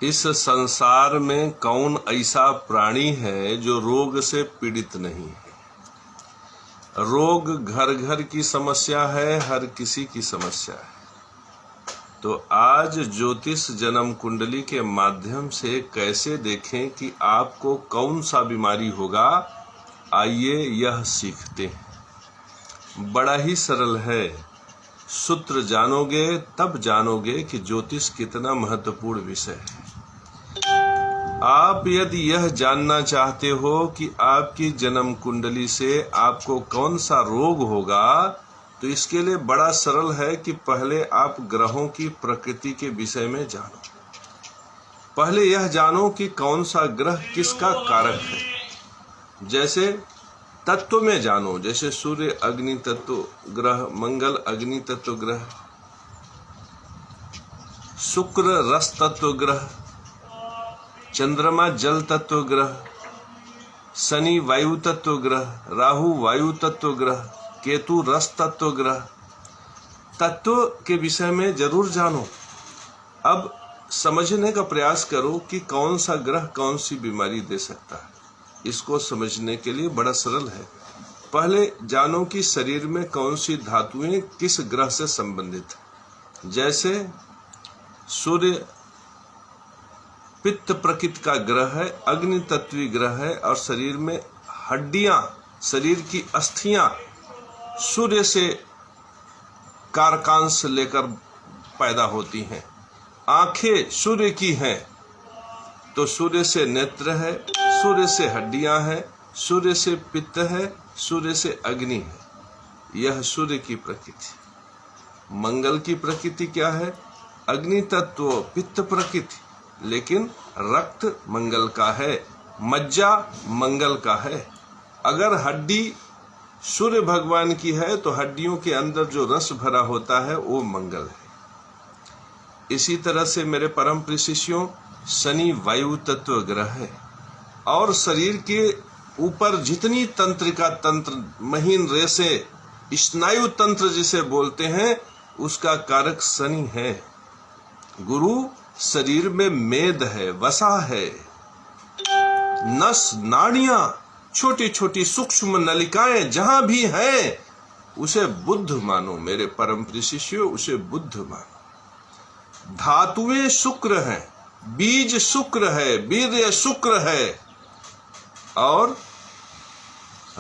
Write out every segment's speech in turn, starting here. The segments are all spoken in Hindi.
इस संसार में कौन ऐसा प्राणी है जो रोग से पीड़ित नहीं है। रोग घर घर की समस्या है, हर किसी की समस्या है। तो आज ज्योतिष जन्म कुंडली के माध्यम से कैसे देखें कि आपको कौन सा बीमारी होगा, आइए यह सीखते हैं। बड़ा ही सरल है। सूत्र जानोगे तब जानोगे कि ज्योतिष कितना महत्वपूर्ण विषय है। आप यदि यह जानना चाहते हो कि आपकी जन्म कुंडली से आपको कौन सा रोग होगा, तो इसके लिए बड़ा सरल है कि पहले आप ग्रहों की प्रकृति के विषय में जानो। पहले यह जानो कि कौन सा ग्रह किसका कारक है। जैसे तत्व में जानो, जैसे सूर्य अग्नि तत्व ग्रह, मंगल अग्नि तत्व ग्रह, शुक्र रस तत्व ग्रह, चंद्रमा जल तत्व ग्रह, शनि वायु तत्व ग्रह, राहु वायु तत्व ग्रह, केतु रस तत्व ग्रह। तत्व के विषय में जरूर जानो। अब समझने का प्रयास करो कि कौन सा ग्रह कौन सी बीमारी दे सकता है। इसको समझने के लिए बड़ा सरल है। पहले जानो कि शरीर में कौन सी धातुएं किस ग्रह से संबंधित है। जैसे सूर्य पित्त प्रकृति का ग्रह है, अग्नि तत्वी ग्रह है, और शरीर में हड्डियां, शरीर की अस्थियां सूर्य से कारकांश लेकर पैदा होती हैं। आंखें सूर्य की हैं, तो सूर्य से नेत्र है, सूर्य से हड्डियां हैं, सूर्य से पित्त है, सूर्य से अग्नि है। यह सूर्य की प्रकृति। मंगल की प्रकृति क्या है? अग्नि तत्व पित्त प्रकृति, लेकिन रक्त मंगल का है, मज्जा मंगल का है। अगर हड्डी सूर्य भगवान की है तो हड्डियों के अंदर जो रस भरा होता है वो मंगल है। इसी तरह से मेरे परम प्रिय शिष्यों, शनि वायु तत्व ग्रह है, और शरीर के ऊपर जितनी तंत्रिका तंत्र, महीन रेसे, स्नायु तंत्र जिसे बोलते हैं, उसका कारक शनि है। गुरु शरीर में मेद है, वसा है, नस नाड़ियां, छोटी छोटी सूक्ष्म नलिकाएं जहां भी हैं, उसे बुद्ध मानो। मेरे परम प्रिय शिष्यों, उसे बुद्ध मानो। धातुएं शुक्र हैं, बीज शुक्र है, वीर्य शुक्र है, और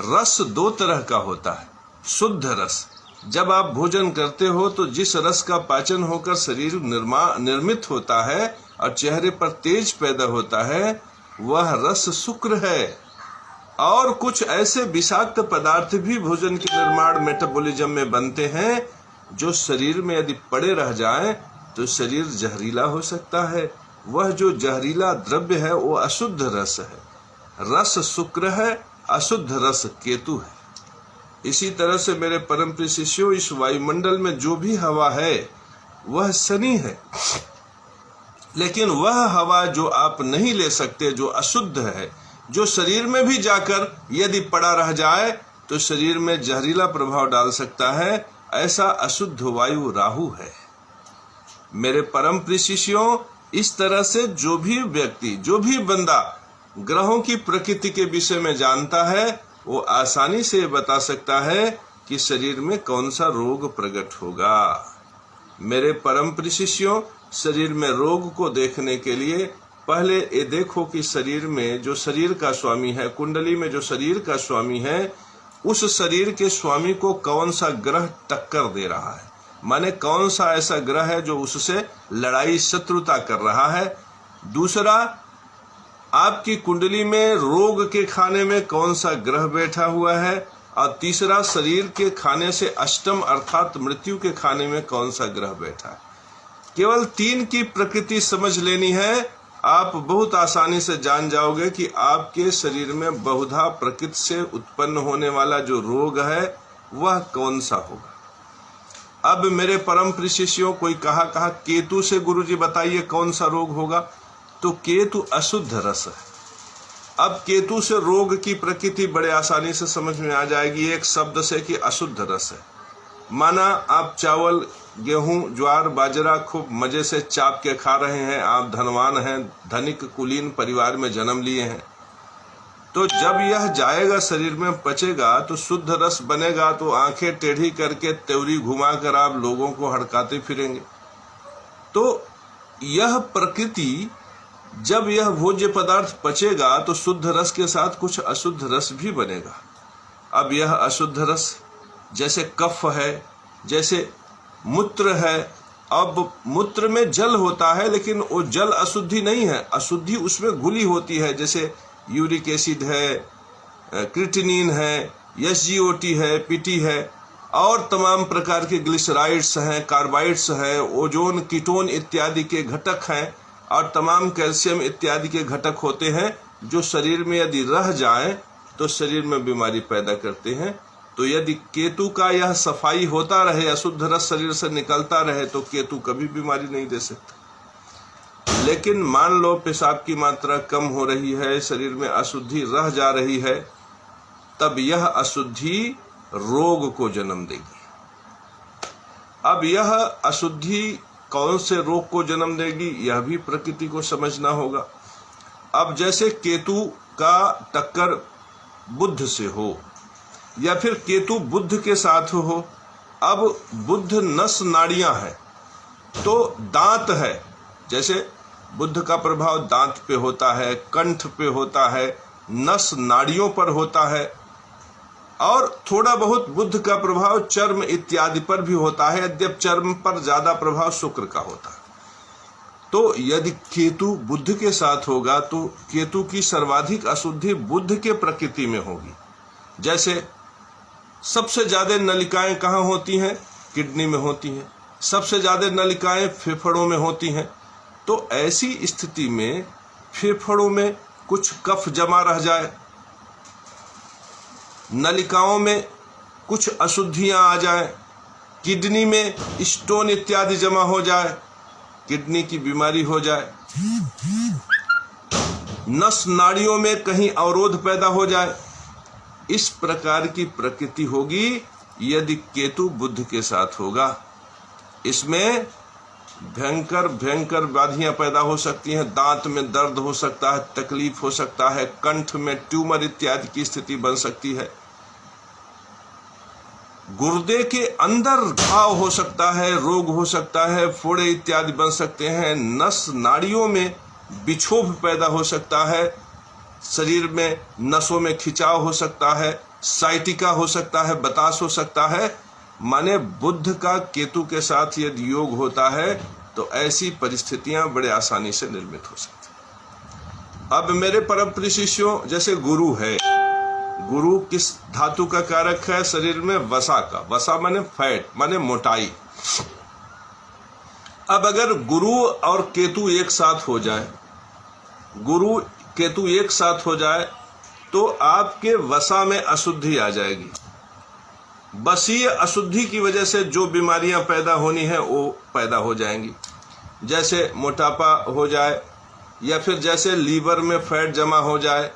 रस दो तरह का होता है। शुद्ध रस, जब आप भोजन करते हो तो जिस रस का पाचन होकर शरीर निर्मित होता है और चेहरे पर तेज पैदा होता है, वह रस शुक्र है। और कुछ ऐसे विषाक्त पदार्थ भी भोजन के निर्माण मेटाबॉलिज्म में बनते हैं, जो शरीर में यदि पड़े रह जाएं तो शरीर जहरीला हो सकता है। वह जो जहरीला द्रव्य है वो अशुद्ध रस है। रस शुक्र है, अशुद्ध रस केतु है। इसी तरह से मेरे परम प्रिय शिष्यों, इस वायुमंडल में जो भी हवा है वह शनि है, लेकिन वह हवा जो आप नहीं ले सकते, जो अशुद्ध है, जो शरीर में भी जाकर यदि पड़ा रह जाए तो शरीर में जहरीला प्रभाव डाल सकता है, ऐसा अशुद्ध वायु राहु है। मेरे परम प्रिय शिष्यों, इस तरह से जो भी व्यक्ति, जो भी बंदा ग्रहों की प्रकृति के विषय में जानता है, वो आसानी से बता सकता है कि शरीर में कौन सा रोग प्रकट होगा। मेरे परम प्रिय शिष्यों, शरीर में रोग को देखने के लिए पहले ये देखो कि शरीर में जो शरीर का स्वामी है, कुंडली में जो शरीर का स्वामी है, उस शरीर के स्वामी को कौन सा ग्रह टक्कर दे रहा है। माने कौन सा ऐसा ग्रह है जो उससे लड़ाई शत्रुता कर रहा है। दूसरा, आपकी कुंडली में रोग के खाने में कौन सा ग्रह बैठा हुआ है। और तीसरा, शरीर के खाने से अष्टम अर्थात मृत्यु के खाने में कौन सा ग्रह बैठा है। केवल 3 की प्रकृति समझ लेनी है, आप बहुत आसानी से जान जाओगे कि आपके शरीर में बहुधा प्रकृति से उत्पन्न होने वाला जो रोग है वह कौन सा होगा। अब मेरे परम प्रिय शिष्यों, कोई कहा केतु से गुरुजी बताइए कौन सा रोग होगा, तो केतु अशुद्ध रस है। अब केतु से रोग की प्रकृति बड़े आसानी से समझ में आ जाएगी एक शब्द से कि अशुद्ध रस है। माना आप चावल गेहूं ज्वार बाजरा खूब मजे से चाप के खा रहे हैं, आप धनवान हैं, धनिक कुलीन परिवार में जन्म लिए हैं, तो जब यह जाएगा शरीर में पचेगा तो शुद्ध रस बनेगा, तो आंखें टेढ़ी करके त्योरी घुमाकर आप लोगों को हड़काते फिरेंगे। तो यह प्रकृति जब यह भोज्य पदार्थ पचेगा तो शुद्ध रस के साथ कुछ अशुद्ध रस भी बनेगा। अब यह अशुद्ध रस जैसे कफ है, जैसे मूत्र है। अब मूत्र में जल होता है लेकिन वो जल अशुद्धि नहीं है, अशुद्धि उसमें घुली होती है, जैसे यूरिक एसिड है, क्रिटिनिन है, SgOT है, PT है और तमाम प्रकार के ग्लिसराइड्स हैं, कार्बाइड्स हैं, ओजोन, कीटोन इत्यादि के घटक हैं और तमाम कैल्शियम इत्यादि के घटक होते हैं जो शरीर में यदि रह जाए तो शरीर में बीमारी पैदा करते हैं। तो यदि केतु का यह सफाई होता रहे, अशुद्ध रस शरीर से निकलता रहे, तो केतु कभी बीमारी नहीं दे सकता। लेकिन मान लो पेशाब की मात्रा कम हो रही है, शरीर में अशुद्धि रह जा रही है, तब यह अशुद्धि रोग को जन्म देगी। अब यह अशुद्धि कौन से रोग को जन्म देगी, यह भी प्रकृति को समझना होगा। अब जैसे केतु का टक्कर बुध से हो या फिर केतु बुध के साथ हो, अब बुध नस नाड़ियां हैं तो दांत है, जैसे बुध का प्रभाव दांत पे होता है, कंठ पे होता है, नस नाड़ियों पर होता है और थोड़ा बहुत बुध का प्रभाव चर्म इत्यादि पर भी होता है, यद्यप चर्म पर ज्यादा प्रभाव शुक्र का होता है। तो यदि केतु बुध के साथ होगा तो केतु की सर्वाधिक अशुद्धि बुध के प्रकृति में होगी। जैसे सबसे ज्यादा नलिकाएं कहाँ होती हैं? किडनी में होती हैं। सबसे ज्यादा नलिकाएं फेफड़ों में होती हैं। तो ऐसी स्थिति में फेफड़ों में कुछ कफ जमा रह जाए, नलिकाओं में कुछ अशुद्धियां आ जाए, किडनी में स्टोन इत्यादि जमा हो जाए, किडनी की बीमारी हो जाए, नस नाड़ियों में कहीं अवरोध पैदा हो जाए, इस प्रकार की प्रकृति होगी यदि केतु बुध के साथ होगा। इसमें भयंकर भयंकर व्याधियां पैदा हो सकती हैं, दांत में दर्द हो सकता है, तकलीफ हो सकता है, कंठ में ट्यूमर इत्यादि की स्थिति बन सकती है, गुर्दे के अंदर घाव हो सकता है, रोग हो सकता है, फोड़े इत्यादि बन सकते हैं, नस नाड़ियों में विक्षोभ पैदा हो सकता है, शरीर में नसों में खिंचाव हो सकता है, साइटिका हो सकता है, बतास हो सकता है। माने बुध का केतु के साथ यदि योग होता है तो ऐसी परिस्थितियां बड़े आसानी से निर्मित हो सकती। अब मेरे परम प्रिय शिष्यों, जैसे गुरु है, गुरु किस धातु का कारक है? शरीर में वसा का। वसा माने फैट, माने मोटाई। अब अगर गुरु और केतु एक साथ हो जाए, गुरु केतु एक साथ हो जाए तो आपके वसा में अशुद्धि आ जाएगी। वसीय अशुद्धि की वजह से जो बीमारियां पैदा होनी है वो पैदा हो जाएंगी, जैसे मोटापा हो जाए या फिर जैसे लीवर में फैट जमा हो जाए,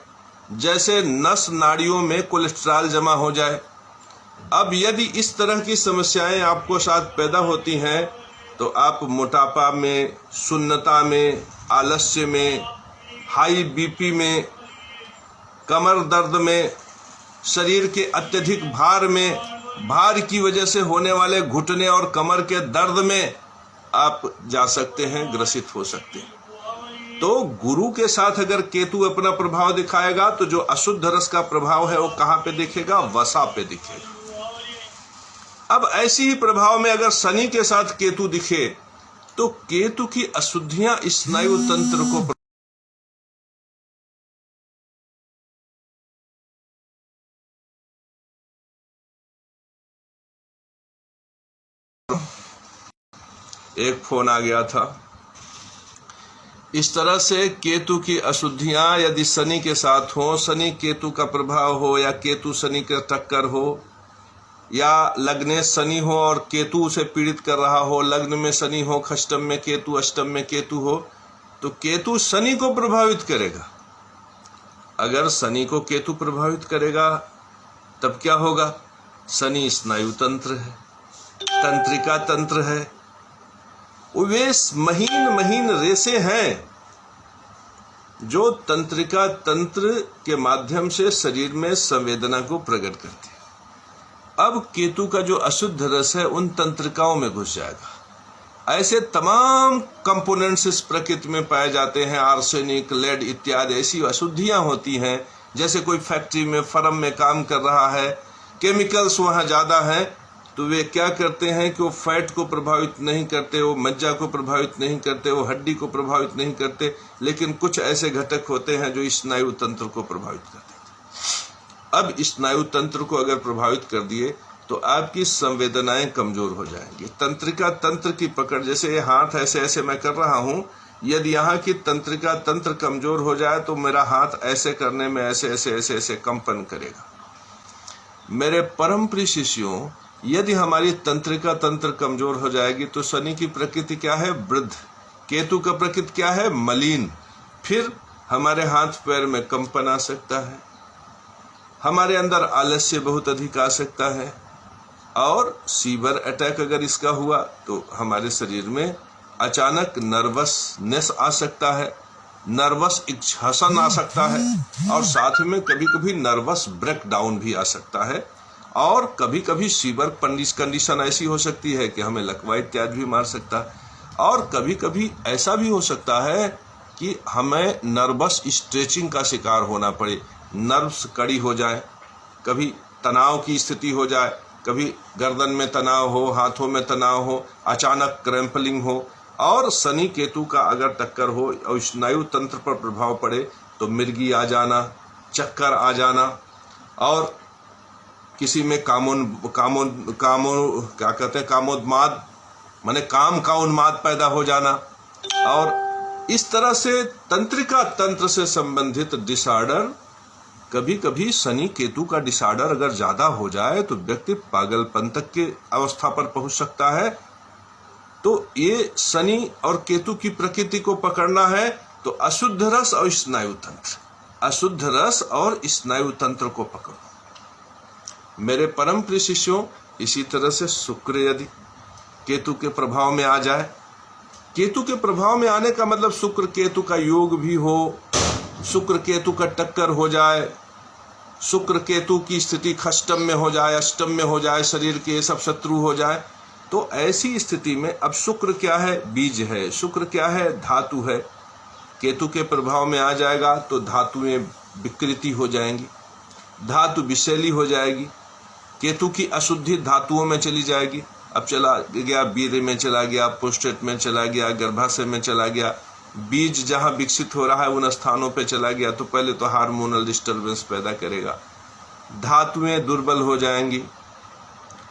जैसे नस नाड़ियों में कोलेस्ट्रॉल जमा हो जाए। अब यदि इस तरह की समस्याएं आपको साथ पैदा होती हैं तो आप मोटापा में, सुन्नता में, आलस्य में, हाई बीपी में, कमर दर्द में, शरीर के अत्यधिक भार में, भार की वजह से होने वाले घुटने और कमर के दर्द में आप जा सकते हैं, ग्रसित हो सकते हैं। तो गुरु के साथ अगर केतु अपना प्रभाव दिखाएगा तो जो अशुद्ध रस का प्रभाव है वो कहां पे दिखेगा? वसा पे दिखेगा। अब ऐसी ही प्रभाव में अगर शनि के साथ केतु दिखे तो केतु की अशुद्धियां स्नायु तंत्र को एक फोन आ गया था। इस तरह से केतु की अशुद्धियां यदि शनि के साथ हो, शनि केतु का प्रभाव हो या केतु शनि का टक्कर हो या लग्ने शनि हो और केतु से पीड़ित कर रहा हो, लग्न में शनि हो, खष्टम में केतु, अष्टम में केतु हो, तो केतु शनि को प्रभावित करेगा। अगर शनि को केतु प्रभावित करेगा तब क्या होगा? शनि स्नायु तंत्र है, तंत्रिका तंत्र है। वे महीन महीन रेसे हैं जो तंत्रिका तंत्र के माध्यम से शरीर में संवेदना को प्रकट करती है। अब केतु का जो अशुद्ध रस है उन तंत्रिकाओं में घुस जाएगा। ऐसे तमाम कंपोनेंट्स इस प्रकृति में पाए जाते हैं, आर्सेनिक, लेड इत्यादि ऐसी अशुद्धियां होती हैं। जैसे कोई फैक्ट्री में, फर्म में काम कर रहा है, केमिकल्स वहां ज्यादा हैं, तो वे क्या करते हैं कि वो फैट को प्रभावित नहीं करते, वो मज्जा को प्रभावित नहीं करते, वो हड्डी को प्रभावित नहीं करते, लेकिन कुछ ऐसे घटक होते हैं जो स्नायु तंत्र को प्रभावित करते हैं। अब स्नायु तंत्र को अगर प्रभावित कर दिए तो आपकी संवेदनाएं कमजोर हो जाएंगी। तंत्रिका तंत्र की पकड़, जैसे ये हाथ ऐसे ऐसे मैं कर रहा हूं, यदि यहाँ की तंत्रिका तंत्र कमजोर हो जाए तो मेरा हाथ ऐसे करने में ऐसे ऐसे ऐसे ऐसे कंपन करेगा। मेरे परम प्रिय शिष्यों, यदि हमारी तंत्रिका तंत्र कमजोर हो जाएगी तो शनि की प्रकृति क्या है? वृद्ध। केतु का प्रकृति क्या है? मलिन। फिर हमारे हाथ पैर में कंपन आ सकता है, हमारे अंदर आलस्य बहुत अधिक आ सकता है, और सीवर अटैक अगर इसका हुआ तो हमारे शरीर में अचानक नर्वसनेस आ सकता है, नर्वस इच्छासन आ सकता है, और साथ में कभी कभी नर्वस ब्रेकडाउन भी आ सकता है। और कभी कभी सीवर कंडीशन ऐसी हो सकती है कि हमें लकवा इत्यादि भी मार सकता है। और कभी कभी ऐसा भी हो सकता है कि हमें नर्वस स्ट्रेचिंग का शिकार होना पड़े, नर्व्स कड़ी हो जाए, कभी तनाव की स्थिति हो जाए, कभी गर्दन में तनाव हो, हाथों में तनाव हो, अचानक क्रैम्पलिंग हो। और शनि केतु का अगर टक्कर हो और स्नायु तंत्र पर प्रभाव पड़े तो मिर्गी आ जाना, चक्कर आ जाना, और किसी में कामोन्माद माने काम का उन्माद पैदा हो जाना। और इस तरह से तंत्रिका तंत्र से संबंधित डिसऑर्डर, कभी कभी शनि केतु का डिसऑर्डर अगर ज्यादा हो जाए तो व्यक्ति पागलपन तक के अवस्था पर पहुंच सकता है। तो ये शनि और केतु की प्रकृति को पकड़ना है तो अशुद्ध रस और स्नायु तंत्र, अशुद्ध रस और स्नायु तंत्र को पकड़ो। मेरे परम प्रिय शिष्यों, इसी तरह से शुक्र यदि केतु के प्रभाव में आ जाए, केतु के प्रभाव में आने का मतलब शुक्र केतु का योग भी हो, शुक्र केतु का टक्कर हो जाए, शुक्र केतु की स्थिति खष्टम में हो जाए, अष्टम में हो जाए, शरीर के सब शत्रु हो जाए, तो ऐसी स्थिति में अब शुक्र क्या है? बीज है। शुक्र क्या है? धातु है। केतु के प्रभाव में आ जाएगा तो धातुएं विकृति हो जाएंगी, धातु विषैली हो जाएगी, केतु की अशुद्धि धातुओं में चली जाएगी। अब चला गया वीर्य में, चला गया प्रोस्टेट में, चला गया गर्भाशय में, चला गया बीज जहां विकसित हो रहा है उन स्थानों पे चला गया, तो पहले तो हार्मोनल डिस्टर्बेंस पैदा करेगा, धातुएं दुर्बल हो जाएंगी,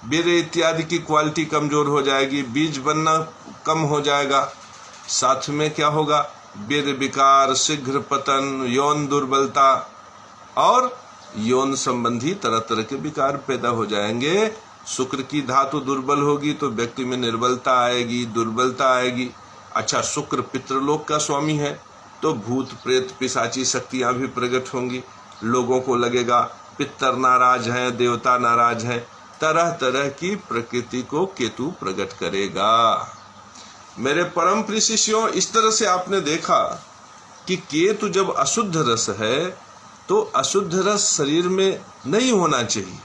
वीर्य इत्यादि की क्वालिटी कमजोर हो जाएगी, बीज बनना कम हो जाएगा। साथ में क्या होगा? वीर्य विकार, शीघ्र पतन, यौन दुर्बलता और यौन संबंधी तरह तरह के विकार पैदा हो जाएंगे। शुक्र की धातु दुर्बल होगी तो व्यक्ति में निर्बलता आएगी, दुर्बलता आएगी। अच्छा, शुक्र पितृलोक का स्वामी है तो भूत प्रेत पिशाची शक्तियां भी प्रकट होंगी। लोगों को लगेगा पितर नाराज हैं, देवता नाराज हैं, तरह तरह की प्रकृति को केतु प्रकट करेगा। मेरे परम प्रिय शिष्यों, इस तरह से आपने देखा कि केतु जब अशुद्ध रस है तो अशुद्ध रस शरीर में नहीं होना चाहिए।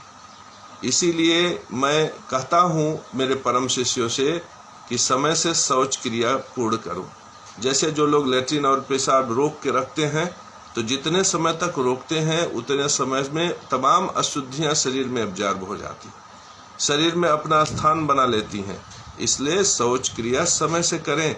इसीलिए मैं कहता हूँ मेरे परम शिष्यों से कि समय से शौच क्रिया पूर्ण करो। जैसे जो लोग लेट्रिन और पेशाब रोक के रखते हैं, तो जितने समय तक रोकते हैं उतने समय में तमाम अशुद्धियाँ शरीर में अब्जॉर्ब हो जाती, शरीर में अपना स्थान बना लेती हैं। इसलिए शौच क्रिया समय से करें।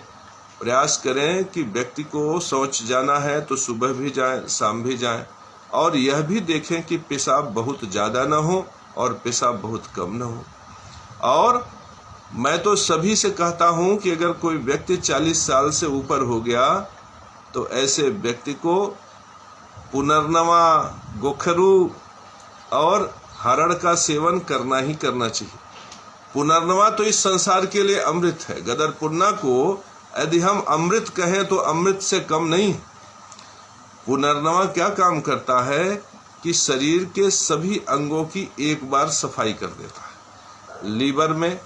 प्रयास करें कि व्यक्ति को शौच जाना है तो सुबह भी जाए, शाम भी जाए, और यह भी देखें कि पेशाब बहुत ज़्यादा न हो और पेशाब बहुत कम न हो। और मैं तो सभी से कहता हूं कि अगर कोई व्यक्ति 40 साल से ऊपर हो गया तो ऐसे व्यक्ति को पुनर्नवा, गोखरू और हरण का सेवन करना ही करना चाहिए। पुनर्नवा तो इस संसार के लिए अमृत है। गदर पुन्ना को यदि हम अमृत कहें तो अमृत से कम नहीं। पुनर्नवा क्या काम करता है कि शरीर के सभी अंगों की एक बार सफाई कर देता है। लीवर में,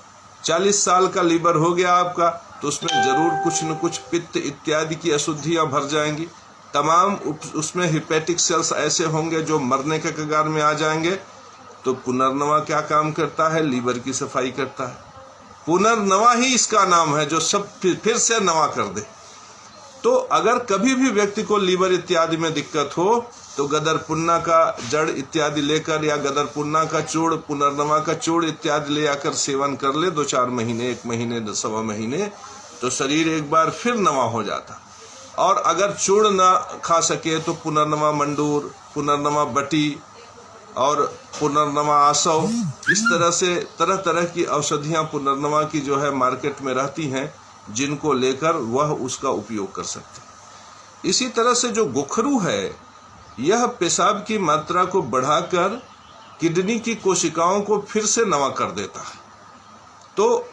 40 साल का लीवर हो गया आपका, तो उसमें जरूर कुछ न कुछ पित्त इत्यादि की अशुद्धियां भर जाएंगी। तमाम उसमें हिपैटिक सेल्स ऐसे होंगे जो मरने के कगार में आ जाएंगे। तो पुनर्नवा क्या काम करता है? लीवर की सफाई करता है। पुनर्नवा ही इसका नाम है, जो सब फिर से नवा कर दे। तो अगर कभी भी व्यक्ति को लीवर इत्यादि में दिक्कत हो तो गदर पुन्ना का जड़ इत्यादि लेकर या गदर पुन्ना का चूर्ण, पुनर्नवा का चूर्ण इत्यादि ले आकर सेवन कर ले 2-4 महीने, 1 महीने, 1.25 महीने, तो शरीर एक बार फिर नवा हो जाता। और अगर चूर्ण ना खा सके तो पुनर्नवा मंडूर, पुनर्नवा बटी और पुनर्नवा आसव, इस तरह से तरह तरह की औषधियां पुनर्नवा की जो है मार्केट में रहती हैं, जिनको लेकर वह उसका उपयोग कर सकते हैं। इसी तरह से जो गोखरू है, यह पेशाब की मात्रा को बढ़ाकर किडनी की कोशिकाओं को फिर से नवा कर देता है। तो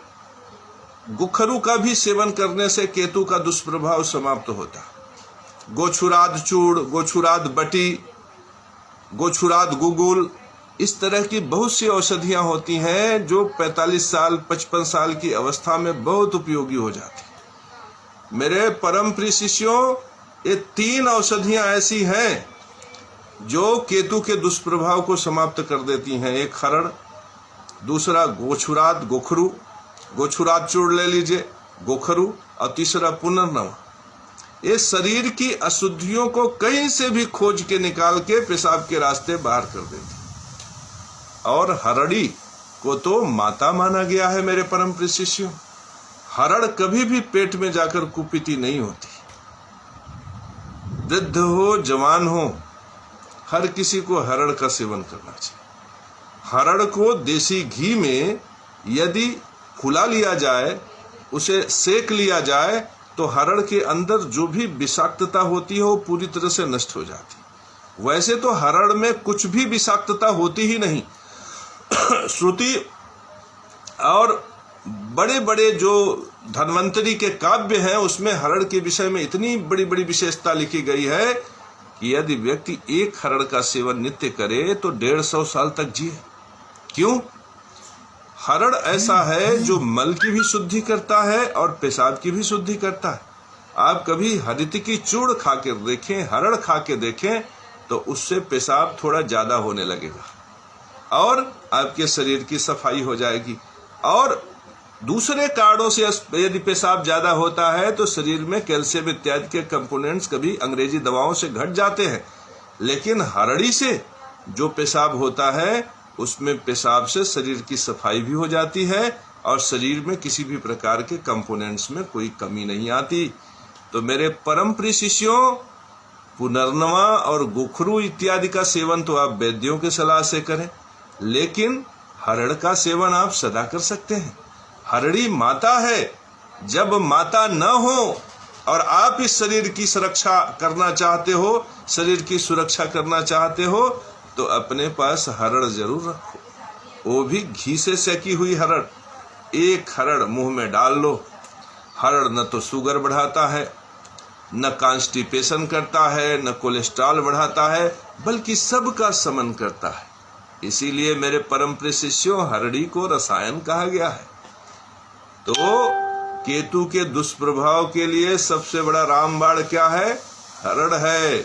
गोखरू का भी सेवन करने से केतु का दुष्प्रभाव समाप्त होता है। गोछुराद चूर्ण, गोछुराद बटी, गोछुराद गुगुल, इस तरह की बहुत सी औषधियां होती हैं जो 45 साल 55 साल की अवस्था में बहुत उपयोगी हो जाती। मेरे परम प्रिय शिष्यों, ये 3 औषधियां ऐसी हैं जो केतु के दुष्प्रभाव को समाप्त कर देती हैं। एक हरड़, दूसरा गोछुराद गोखरू, गोछुराद चूर्ण ले लीजिए, गोखरू, और तीसरा पुनर्नवा। ये शरीर की अशुद्धियों को कहीं से भी खोज के निकाल के पेशाब के रास्ते बाहर कर देती। और हरड़ी को तो माता माना गया है मेरे परम प्रिय शिष्यों। हरड़ कभी भी पेट में जाकर कुपीती नहीं होती। वृद्ध हो, जवान हो, हर किसी को हरड़ का सेवन करना चाहिए। हरड़ को देसी घी में यदि फुला लिया जाए, उसे सेक लिया जाए, तो हरड़ के अंदर जो भी विषाक्तता होती है वो पूरी तरह से नष्ट हो जाती। वैसे तो हरड़ में कुछ भी विषाक्तता होती ही नहीं। श्रुति और बड़े बड़े जो धन्वंतरी के काव्य हैं उसमें हरड़ के विषय में इतनी बड़ी बड़ी विशेषता लिखी गई है कि यदि व्यक्ति एक हरड़ का सेवन नित्य करे तो 150 साल तक जिए। क्यों? हरड़ ऐसा है जो मल की भी शुद्धि करता है और पेशाब की भी शुद्धि करता है। आप कभी हरित की चूर्ण खा के देखें, हरड़ खा के देखें, तो उससे पेशाब थोड़ा ज्यादा होने लगेगा और आपके शरीर की सफाई हो जाएगी। और दूसरे कारणों से यदि पेशाब ज्यादा होता है तो शरीर में कैल्शियम इत्यादि के कंपोनेंट्स कभी अंग्रेजी दवाओं से घट जाते हैं, लेकिन हरड़ी से जो पेशाब होता है उसमें पेशाब से शरीर की सफाई भी हो जाती है और शरीर में किसी भी प्रकार के कंपोनेंट्स में कोई कमी नहीं आती। तो मेरे परम प्रिय शिष्यों, पुनर्नवा और गोखरू इत्यादि का सेवन तो आप वैद्यों के सलाह से करें, लेकिन हरड़ का सेवन आप सदा कर सकते हैं। हरड़ी माता है। जब माता न हो और आप इस शरीर की सुरक्षा करना चाहते हो, शरीर की सुरक्षा करना चाहते हो, तो अपने पास हरड़ जरूर रखो, वो भी घी से सेकी हुई हरड़। एक हरड़ मुंह में डाल लो। हरड़ न तो शुगर बढ़ाता है, न कॉन्स्टिपेशन करता है, न कोलेस्ट्रॉल बढ़ाता है, बल्कि सबका शमन करता है। इसीलिए मेरे परम प्रिय शिष्यों, हरड़ी को रसायन कहा गया है। तो केतु के दुष्प्रभाव के लिए सबसे बड़ा रामबाण क्या है? हरड़ है।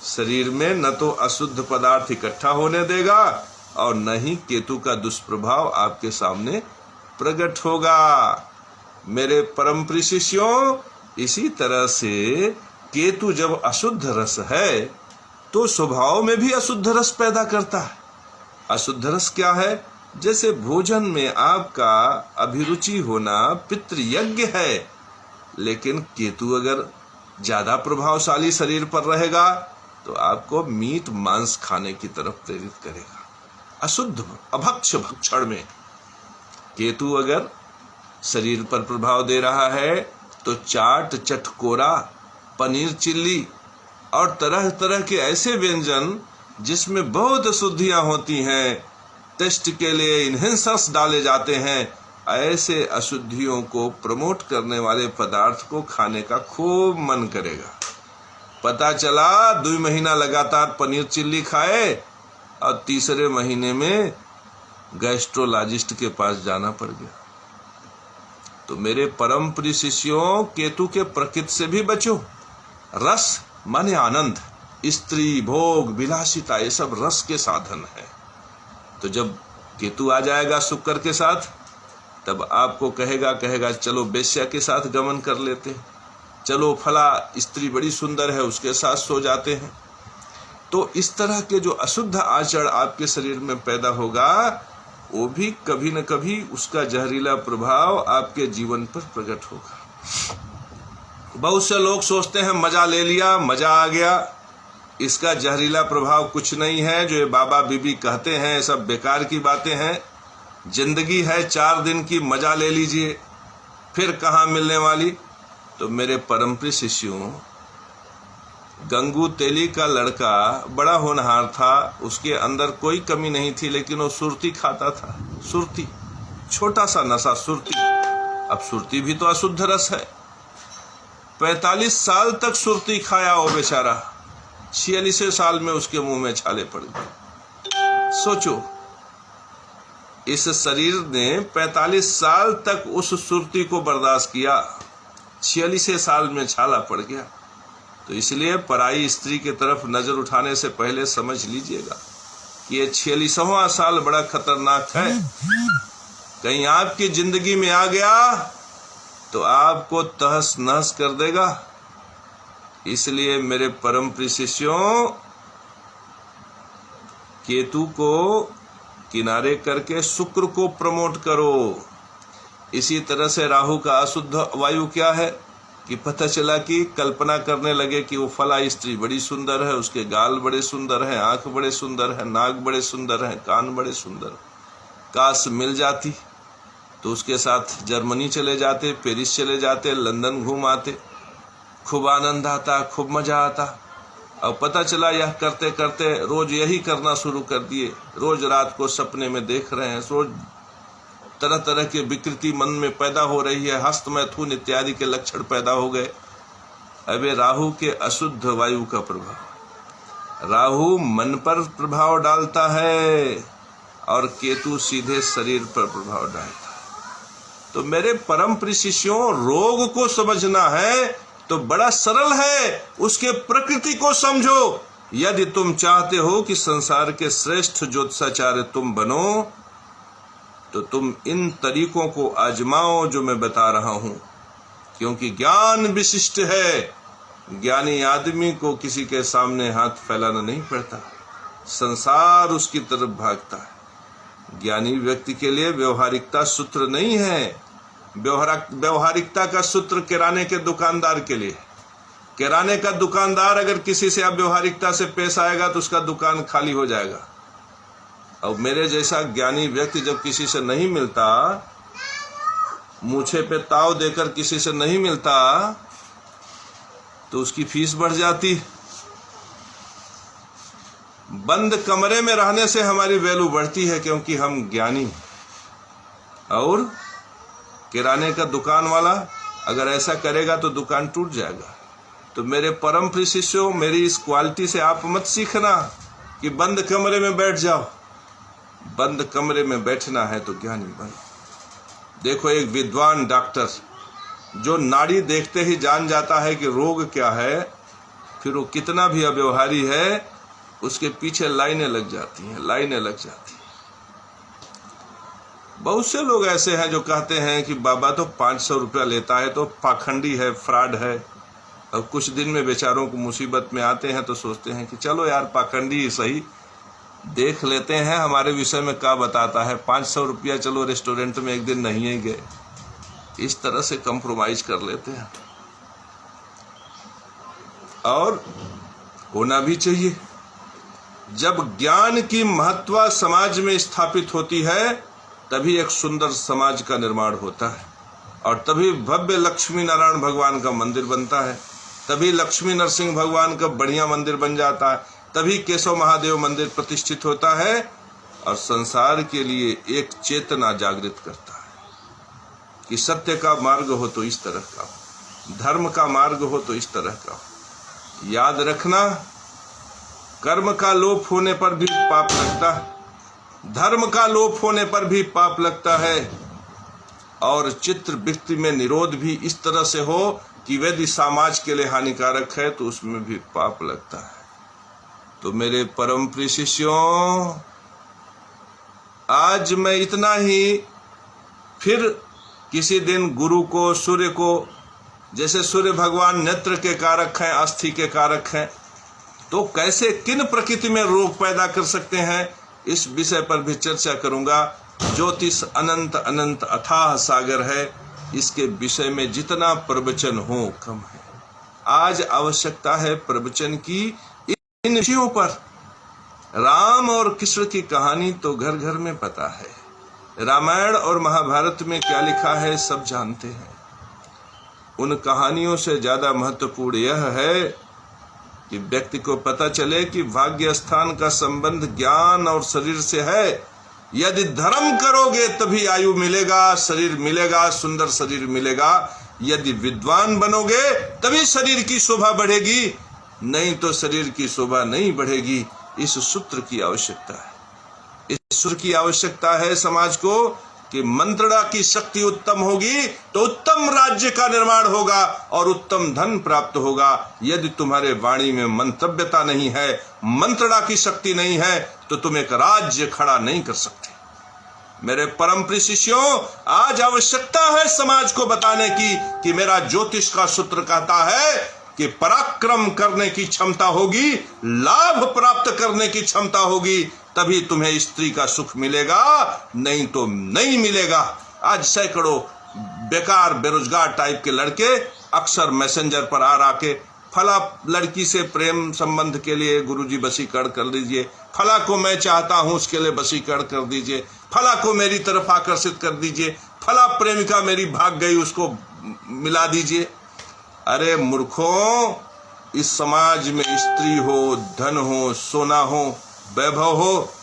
शरीर में न तो अशुद्ध पदार्थ इकट्ठा होने देगा और न ही केतु का दुष्प्रभाव आपके सामने प्रकट होगा। मेरे परम प्रिय शिष्यों, इसी तरह से केतु जब अशुद्ध रस है तो स्वभाव में भी अशुद्ध रस पैदा करता है। अशुद्ध रस क्या है? जैसे भोजन में आपका अभिरुचि होना पितृयज्ञ है, लेकिन केतु अगर ज्यादा प्रभावशाली शरीर पर रहेगा तो आपको मीट मांस खाने की तरफ प्रेरित करेगा। अशुद्ध अभक्ष भक्षण में केतु अगर शरीर पर प्रभाव दे रहा है तो चाट, चटकोरा, पनीर चिल्ली और तरह तरह के ऐसे व्यंजन जिसमें बहुत अशुद्धियां होती हैं, टेस्ट के लिए इन्हेंसर्स डाले जाते हैं, ऐसे अशुद्धियों को प्रमोट करने वाले पदार्थ को खाने का खूब मन करेगा। पता चला 2 महीना लगातार पनीर चिल्ली खाए और तीसरे महीने में गैस्ट्रोलॉजिस्ट के पास जाना पड़ गया। तो मेरे परम प्रिय शिष्यों, केतु के प्रकृति से भी बचो। रस माने आनंद, स्त्री, भोग, विलासिता, ये सब रस के साधन है। तो जब केतु आ जाएगा शुक्र के साथ, तब आपको कहेगा चलो वेश्या के साथ गमन कर लेते, चलो फला स्त्री बड़ी सुंदर है उसके साथ सो जाते हैं। तो इस तरह के जो अशुद्ध आचरण आपके शरीर में पैदा होगा, वो भी कभी न कभी उसका जहरीला प्रभाव आपके जीवन पर प्रकट होगा। बहुत से लोग सोचते हैं मजा ले लिया, मजा आ गया, इसका जहरीला प्रभाव कुछ नहीं है। जो ये बाबा बीबी कहते हैं सब बेकार की बातें हैं। जिंदगी है 4 दिन की, मजा ले लीजिए, फिर कहाँ मिलने वाली। तो मेरे परम प्रिय शिष्यों, गंगू तेली का लड़का बड़ा होनहार था, उसके अंदर कोई कमी नहीं थी, लेकिन वो सुरती खाता था। सुरती, छोटा सा नशा सुरती। अब सुरती भी तो अशुद्ध रस है। 45 साल तक सुरती खाया वो बेचारा, 46 साल में उसके मुंह में छाले पड़ गए। सोचो, इस शरीर ने 45 साल तक उस सुरती को बर्दाश्त किया, 46 साल में छाला पड़ गया। तो इसलिए पराई स्त्री की तरफ नजर उठाने से पहले समझ लीजिएगा कि ये 46वां साल बड़ा खतरनाक है। कहीं आपकी जिंदगी में आ गया तो आपको तहस नहस कर देगा। इसलिए मेरे परम प्रिय शिष्यों, केतु को किनारे करके शुक्र को प्रमोट करो। इसी तरह से राहु का अशुद्ध वायु क्या है कि पता चला कि कल्पना करने लगे कि वो फला स्त्री बड़ी सुंदर है, उसके गाल बड़े सुंदर हैं, आंख बड़े सुंदर है, नाक बड़े सुंदर हैं, कान बड़े सुंदर। काश मिल जाती तो उसके साथ जर्मनी चले जाते, पेरिस चले जाते, लंदन घूम आते, खूब आनंद आता, खूब मजा आता। अब पता चला यह करते करते रोज यही करना शुरू कर दिए। रोज रात को सपने में देख रहे हैं, रोज तरह तरह की विकृति मन में पैदा हो रही है, हस्त मैथुन इत्यादि के लक्षण पैदा हो गए। अब राहु के अशुद्ध वायु का प्रभाव, राहु मन पर प्रभाव डालता है और केतु सीधे शरीर पर प्रभाव डालता है। तो मेरे परम प्रिय शिष्यों, रोग को समझना है तो बड़ा सरल है, उसके प्रकृति को समझो। यदि तुम चाहते हो कि संसार के श्रेष्ठ ज्योतिषाचार्य तुम बनो, तो तुम इन तरीकों को आजमाओ जो मैं बता रहा हूं, क्योंकि ज्ञान विशिष्ट है। ज्ञानी आदमी को किसी के सामने हाथ फैलाना नहीं पड़ता, संसार उसकी तरफ भागता है। ज्ञानी व्यक्ति के लिए व्यवहारिकता सूत्र नहीं है। व्यवहारिकता का सूत्र किराने के दुकानदार के लिए। किराने का दुकानदार अगर किसी से अव्यवहारिकता से पेश आएगा तो उसका दुकान खाली हो जाएगा। और मेरे जैसा ज्ञानी व्यक्ति जब किसी से नहीं मिलता, मूछे पे ताव देकर किसी से नहीं मिलता, तो उसकी फीस बढ़ जाती। बंद कमरे में रहने से हमारी वैल्यू बढ़ती है, क्योंकि हम ज्ञानी। और किराने का दुकान वाला अगर ऐसा करेगा तो दुकान टूट जाएगा। तो मेरे परम प्रिय शिष्यों, मेरी इस क्वालिटी से आप मत सीखना कि बंद कमरे में बैठ जाओ। बंद कमरे में बैठना है तो ज्ञानी बनो। देखो, एक विद्वान डॉक्टर जो नाड़ी देखते ही जान जाता है कि रोग क्या है, फिर वो कितना भी अव्यवहारी है, उसके पीछे लाइनें लग जाती हैं, लाइनें लग जाती हैं। बहुत से लोग ऐसे हैं जो कहते हैं कि बाबा तो 500 रुपया लेता है तो पाखंडी है, फ्रॉड है। और कुछ दिन में बेचारों को मुसीबत में आते हैं तो सोचते हैं कि चलो यार पाखंडी सही, देख लेते हैं हमारे विषय में क्या बताता है। 500 रुपया, चलो रेस्टोरेंट में एक दिन नहीं ही गए, इस तरह से कंप्रोमाइज कर लेते हैं। और होना भी चाहिए। जब ज्ञान की महत्व समाज में स्थापित होती है, तभी एक सुंदर समाज का निर्माण होता है, और तभी भव्य लक्ष्मी नारायण भगवान का मंदिर बनता है, तभी लक्ष्मी नरसिंह भगवान का बढ़िया मंदिर बन जाता है, तभी केशव महादेव मंदिर प्रतिष्ठित होता है, और संसार के लिए एक चेतना जागृत करता है कि सत्य का मार्ग हो तो इस तरह का हो, धर्म का मार्ग हो तो इस तरह का हो। याद रखना, कर्म का लोप होने पर भी पाप लगता है, धर्म का लोप होने पर भी पाप लगता है, और चित्र वृत्ति में निरोध भी इस तरह से हो कि यदि समाज के लिए हानिकारक है तो उसमें भी पाप लगता है। तो मेरे परम प्रिय शिष्यों, आज मैं इतना ही। फिर किसी दिन गुरु को, सूर्य को, जैसे सूर्य भगवान नेत्र के कारक हैं, अस्थि के कारक हैं, तो कैसे किन प्रकृति में रोग पैदा कर सकते हैं, इस विषय पर भी चर्चा करूंगा। ज्योतिष अनंत अनंत अथाह सागर है, इसके विषय में जितना प्रवचन हो कम है। आज आवश्यकता है प्रवचन की इन विषयों पर। राम और कृष्ण की कहानी तो घर घर में पता है। रामायण और महाभारत में क्या लिखा है सब जानते हैं। उन कहानियों से ज्यादा महत्वपूर्ण यह है कि व्यक्ति को पता चले कि भाग्य स्थान का संबंध ज्ञान और शरीर से है। यदि धर्म करोगे तभी आयु मिलेगा, शरीर मिलेगा, सुंदर शरीर मिलेगा। यदि विद्वान बनोगे तभी शरीर की शोभा बढ़ेगी, नहीं तो शरीर की शोभा नहीं बढ़ेगी। इस सूत्र की आवश्यकता है। इस सूत्र की आवश्यकता है समाज को कि मंत्रणा की शक्ति उत्तम होगी तो उत्तम राज्य का निर्माण होगा और उत्तम धन प्राप्त होगा। यदि तुम्हारे वाणी में मंतव्यता नहीं है, मंत्रणा की शक्ति नहीं है, तो तुम एक राज्य खड़ा नहीं कर सकते। मेरे परम प्रिय शिष्यों, आज आवश्यकता है समाज को बताने की कि मेरा ज्योतिष का सूत्र कहता है कि पराक्रम करने की क्षमता होगी, लाभ प्राप्त करने की क्षमता होगी, तभी तुम्हें स्त्री का सुख मिलेगा, नहीं तो नहीं मिलेगा। आज सैकड़ों बेकार बेरोजगार टाइप के लड़के अक्सर मैसेंजर पर आ के फला लड़की से प्रेम संबंध के लिए गुरुजी वशीकरण कर दीजिए, फला को मैं चाहता हूं उसके लिए वशीकरण कर दीजिए, फला को मेरी तरफ आकर्षित कर दीजिए, फला प्रेमिका मेरी भाग गई उसको मिला दीजिए। अरे मूर्खों, इस समाज में स्त्री हो, धन हो, सोना हो, वैभव हो,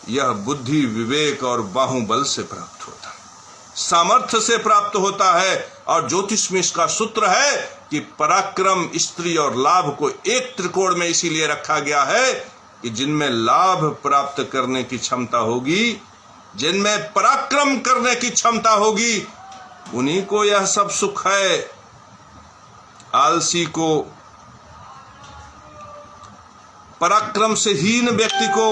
यह बुद्धि, विवेक और बाहुबल से प्राप्त होता है, सामर्थ्य से प्राप्त होता है। और ज्योतिष में इसका सूत्र है कि पराक्रम, स्त्री और लाभ को एक त्रिकोण में इसीलिए रखा गया है कि जिनमें लाभ प्राप्त करने की क्षमता होगी, जिनमें पराक्रम करने की क्षमता होगी, उन्हीं को यह सब सुख है। आलसी को, पराक्रम से हीन व्यक्ति को,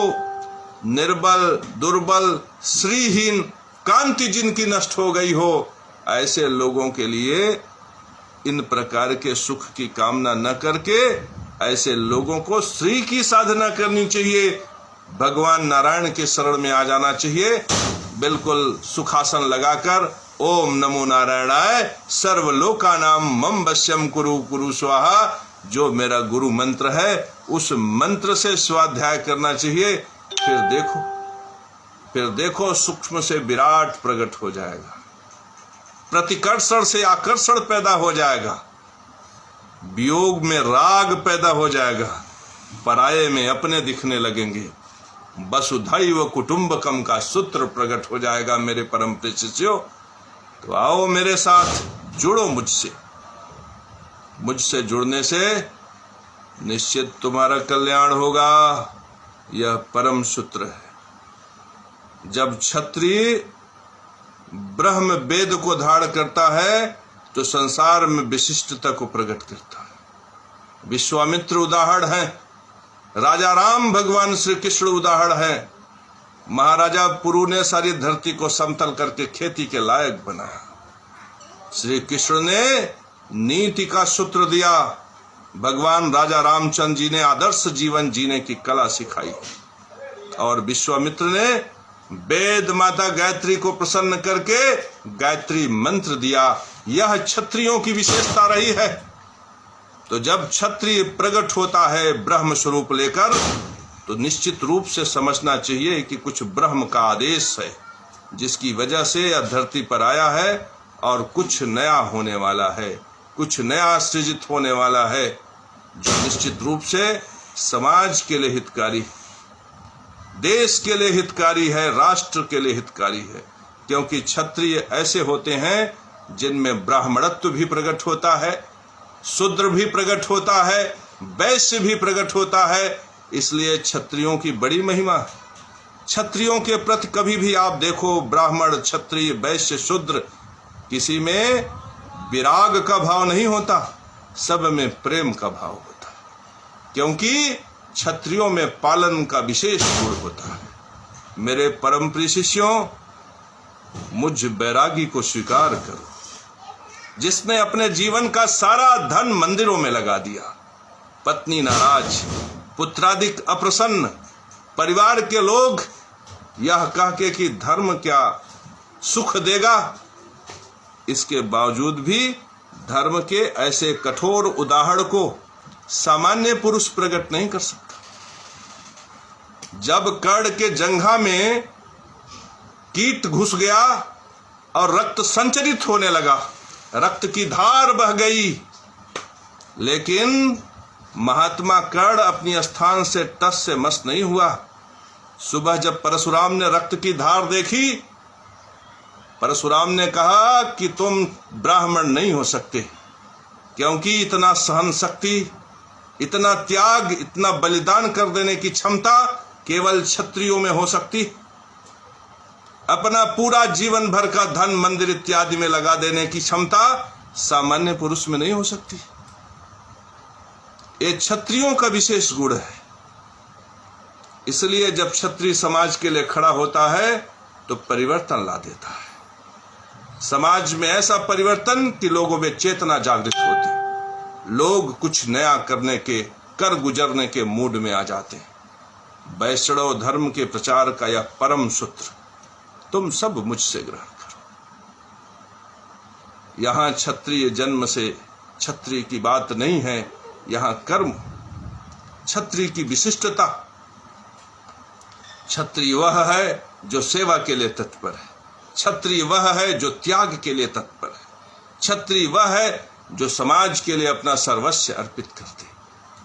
निर्बल, दुर्बल, श्रीहीन, कांति जिनकी नष्ट हो गई हो, ऐसे लोगों के लिए इन प्रकार के सुख की कामना न करके ऐसे लोगों को श्री की साधना करनी चाहिए, भगवान नारायण के शरण में आ जाना चाहिए। बिल्कुल सुखासन लगाकर ओम नमो नारायणाय सर्वलोकानां मम वश्यम कुरु कुरु स्वाहा, जो मेरा गुरु मंत्र है उस मंत्र से स्वाध्याय करना चाहिए। फिर देखो सूक्ष्म से विराट प्रकट हो जाएगा, प्रतिकर्षण से आकर्षण पैदा हो जाएगा, वियोग में राग पैदा हो जाएगा, पराये में अपने दिखने लगेंगे, वसुधैव कुटुंबकम का सूत्र प्रकट हो जाएगा। मेरे परम प्रिय शिष्यों, तो आओ मेरे साथ जुड़ो मुझसे जुड़ने से निश्चित तुम्हारा कल्याण होगा। यह परम सूत्र है। जब क्षत्रिय ब्रह्म वेद को धारण करता है तो संसार में विशिष्टता को प्रकट करता है। विश्वामित्र उदाहरण है, राजा राम भगवान श्री कृष्ण उदाहरण है, महाराजा पुरु ने सारी धरती को समतल करके खेती के लायक बनाया। श्री कृष्ण ने नीति का सूत्र दिया, भगवान राजा रामचंद्र जी ने आदर्श जीवन जीने की कला सिखाई, और विश्वामित्र ने वेद माता गायत्री को प्रसन्न करके गायत्री मंत्र दिया। यह क्षत्रियों की विशेषता रही है। तो जब क्षत्रिय प्रकट होता है ब्रह्म स्वरूप लेकर, तो निश्चित रूप से समझना चाहिए कि कुछ ब्रह्म का आदेश है जिसकी वजह से यह धरती पर आया है, और कुछ नया होने वाला है, कुछ नया सृजित होने वाला है, जो निश्चित रूप से समाज के लिए हितकारी, देश के लिए हितकारी है, राष्ट्र के लिए हितकारी है। क्योंकि क्षत्रिय ऐसे होते हैं जिनमें ब्राह्मणत्व भी प्रकट होता है, शूद्र भी प्रकट होता है, वैश्य भी प्रकट होता है। इसलिए क्षत्रियों की बड़ी महिमा। क्षत्रियों के प्रति कभी भी आप देखो, ब्राह्मण, क्षत्रिय, वैश्य, शूद्र, किसी में विराग का भाव नहीं होता, सब में प्रेम का भाव होता है, क्योंकि क्षत्रियों में पालन का विशेष गुण होता है। मेरे परम प्रिय शिष्यों, मुझ बैरागी को स्वीकार करो, जिसने अपने जीवन का सारा धन मंदिरों में लगा दिया, पत्नी नाराज, पुत्रादिक अप्रसन्न, परिवार के लोग यह कह के कि धर्म क्या सुख देगा, इसके बावजूद भी धर्म के ऐसे कठोर उदाहरण को सामान्य पुरुष प्रकट नहीं कर सकता। जब कर्ण के जंघा में कीट घुस गया और रक्त संचरित होने लगा, रक्त की धार बह गई, लेकिन महात्मा कर्ण अपनी स्थान से टस से मस नहीं हुआ। सुबह जब परशुराम ने रक्त की धार देखी, परशुराम ने कहा कि तुम ब्राह्मण नहीं हो सकते, क्योंकि इतना सहन शक्ति, इतना त्याग, इतना बलिदान कर देने की क्षमता केवल क्षत्रियों में हो सकती। अपना पूरा जीवन भर का धन मंदिर इत्यादि में लगा देने की क्षमता सामान्य पुरुष में नहीं हो सकती। ये क्षत्रियों का विशेष गुण है। इसलिए जब क्षत्रिय समाज के लिए खड़ा होता है तो परिवर्तन ला देता है। समाज में ऐसा परिवर्तन कि लोगों में चेतना जागृत होती, लोग कुछ नया करने के, कर गुजरने के मूड में आ जाते हैं। वैष्णव धर्म के प्रचार का यह परम सूत्र तुम सब मुझसे ग्रहण करो। यहां क्षत्रिय जन्म से क्षत्रिय की बात नहीं है, यहां कर्म क्षत्रिय की विशिष्टता। क्षत्रिय वह है जो सेवा के लिए तत्पर है, क्षत्रिय वह है जो त्याग के लिए तत्पर है, क्षत्रिय वह है जो समाज के लिए अपना सर्वस्व अर्पित करते,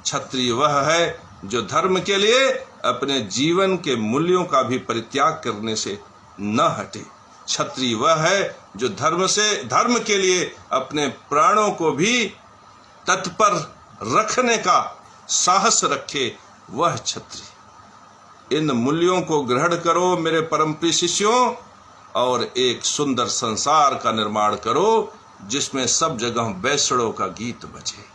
क्षत्रिय वह है जो धर्म के लिए अपने जीवन के मूल्यों का भी परित्याग करने से न हटे, क्षत्रिय वह है जो धर्म के लिए अपने प्राणों को भी तत्पर रखने का साहस रखे, वह क्षत्रिय। इन मूल्यों को ग्रहण करो मेरे परम प्रिय शिष्यों, और एक सुंदर संसार का निर्माण करो जिसमें सब जगह वैष्णव का गीत बजे,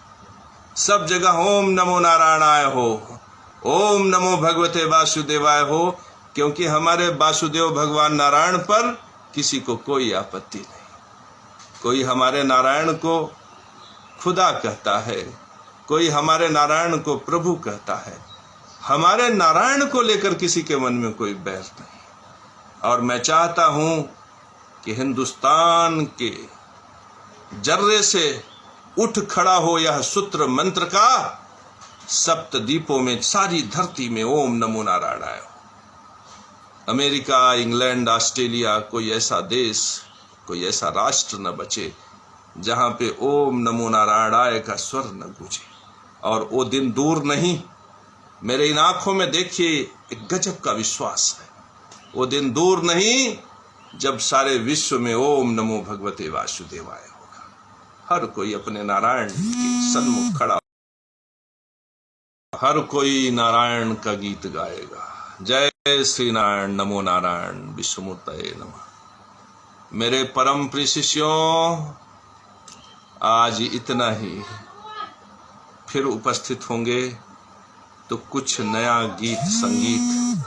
सब जगह ओम नमो नारायणाय हो, ओम नमो भगवते वासुदेवाय हो, क्योंकि हमारे वासुदेव भगवान नारायण पर किसी को कोई आपत्ति नहीं। कोई हमारे नारायण को खुदा कहता है, कोई हमारे नारायण को प्रभु कहता है। हमारे नारायण को लेकर किसी के मन में कोई बैर नहीं। और मैं चाहता हूं कि हिंदुस्तान के जर्रे से उठ खड़ा हो यह सूत्र मंत्र का, सप्तद्वीपों में, सारी धरती में ओम नमो नारायणाय हो। अमेरिका, इंग्लैंड, ऑस्ट्रेलिया, कोई ऐसा देश, कोई ऐसा राष्ट्र न बचे जहां पे ओम नमो नारायणाय का स्वर न गूंजे। और वो दिन दूर नहीं, मेरे इन आंखों में देखिए एक गजब का विश्वास है। वो दिन दूर नहीं जब सारे विश्व में ओम नमो भगवते वासुदेवाय होगा। हर कोई अपने नारायण के सन्मुख खड़ा, हर कोई नारायण का गीत गाएगा। जय श्री नारायण, नमो नारायण, विश्वमूर्तये नमः। मेरे परम प्रिय शिष्यों, आज इतना ही। फिर उपस्थित होंगे तो कुछ नया गीत संगीत,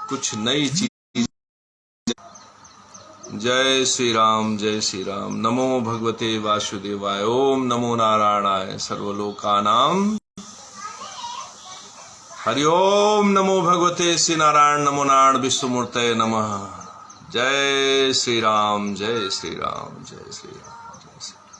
कुछ नई चीज। जय श्री राम, जय श्री राम। नमो भगवते वासुदेवाय। ओम नमो नारायणाय सर्वलोकानां। हरि ओम नमो भगवते श्री नारायण, नमो नारायण विश्वमूर्तये नमः। जय श्री राम, जय श्री राम, जय श्री राम, जय श्री राम।